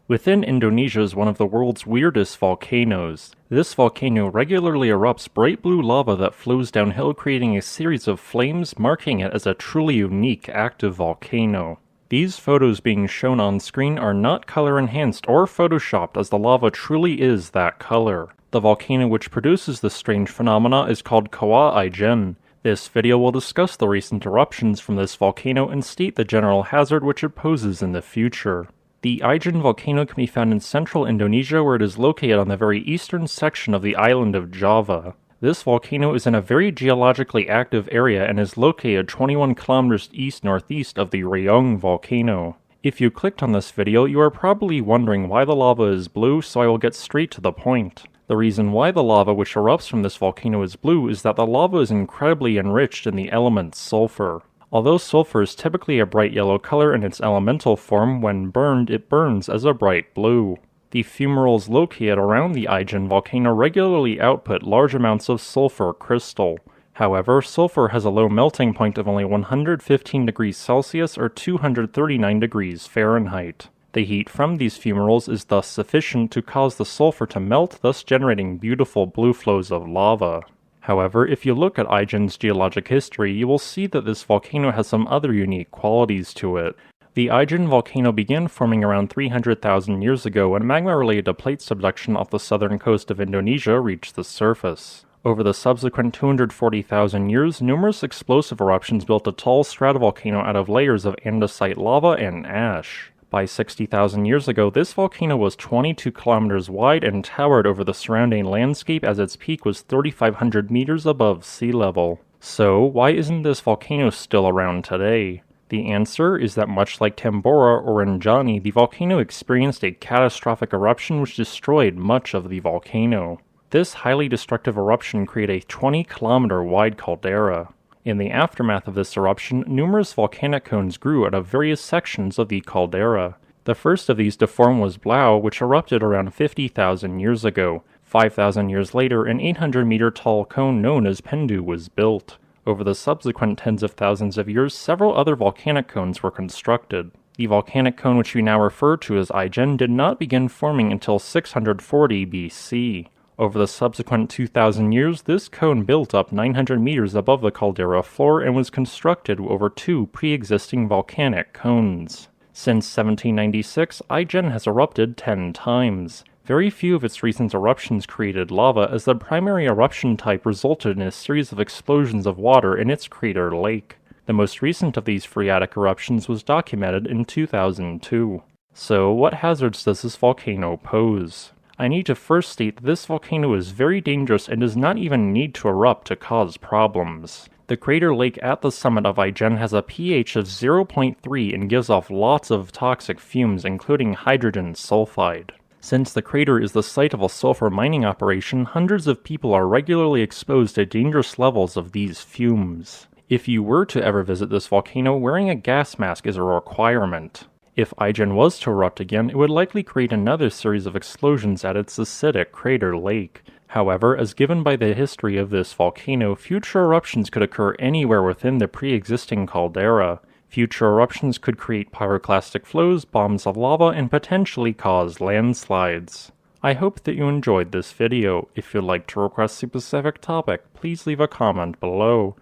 Within Indonesia is one of the world's weirdest volcanoes. This volcano regularly erupts bright blue lava that flows downhill, creating a series of flames, marking it as a truly unique active volcano. These photos being shown on screen are not color enhanced or photoshopped, as the lava truly is that color. The volcano which produces this strange phenomena is called Kawah Ijen. This video will discuss the recent eruptions from this volcano and state the general hazard which it poses in the future. The Ijen volcano can be found in central Indonesia, where it is located on the very eastern section of the island of Java. This volcano is in a very geologically active area and is located 21 kilometers east-northeast of the Rayong volcano. If you clicked on this video, you are probably wondering why the lava is blue, so I will get straight to the point. The reason why the lava which erupts from this volcano is blue is that the lava is incredibly enriched in the element sulfur. Although sulfur is typically a bright yellow color in its elemental form, when burned it burns as a bright blue. The fumaroles located around the Ijen volcano regularly output large amounts of sulfur crystal. However, sulfur has a low melting point of only 115 degrees Celsius or 239 degrees Fahrenheit. The heat from these fumaroles is thus sufficient to cause the sulfur to melt, thus generating beautiful blue flows of lava. However, if you look at Ijen's geologic history, you will see that this volcano has some other unique qualities to it. The Ijen volcano began forming around 300,000 years ago when magma related to plate subduction off the southern coast of Indonesia reached the surface. Over the subsequent 240,000 years, numerous explosive eruptions built a tall stratovolcano out of layers of andesite lava and ash. By 60,000 years ago, this volcano was 22 kilometers wide and towered over the surrounding landscape, as its peak was 3,500 meters above sea level. So, why isn't this volcano still around today? The answer is that much like Tambora or Rinjani, the volcano experienced a catastrophic eruption which destroyed much of the volcano. This highly destructive eruption created a 20-kilometer wide caldera. In the aftermath of this eruption, numerous volcanic cones grew out of various sections of the caldera. The first of these to form was Blau, which erupted around 50,000 years ago. 5,000 years later, an 800-meter tall cone known as Pendu was built. Over the subsequent tens of thousands of years, several other volcanic cones were constructed. The volcanic cone which we now refer to as Ijen did not begin forming until 640 BC. Over the subsequent 2,000 years, this cone built up 900 meters above the caldera floor and was constructed over two pre-existing volcanic cones. Since 1796, Ijen has erupted 10 times. Very few of its recent eruptions created lava, as the primary eruption type resulted in a series of explosions of water in its crater lake. The most recent of these phreatic eruptions was documented in 2002. So, what hazards does this volcano pose? I need to first state that this volcano is very dangerous and does not even need to erupt to cause problems. The crater lake at the summit of Ijen has a pH of 0.3 and gives off lots of toxic fumes, including hydrogen sulfide. Since the crater is the site of a sulfur mining operation, hundreds of people are regularly exposed to dangerous levels of these fumes. If you were to ever visit this volcano, wearing a gas mask is a requirement. If Ijen was to erupt again, it would likely create another series of explosions at its acidic crater lake. However, as given by the history of this volcano, future eruptions could occur anywhere within the pre-existing caldera. Future eruptions could create pyroclastic flows, bombs of lava, and potentially cause landslides. I hope that you enjoyed this video. If you'd like to request a specific topic, please leave a comment below.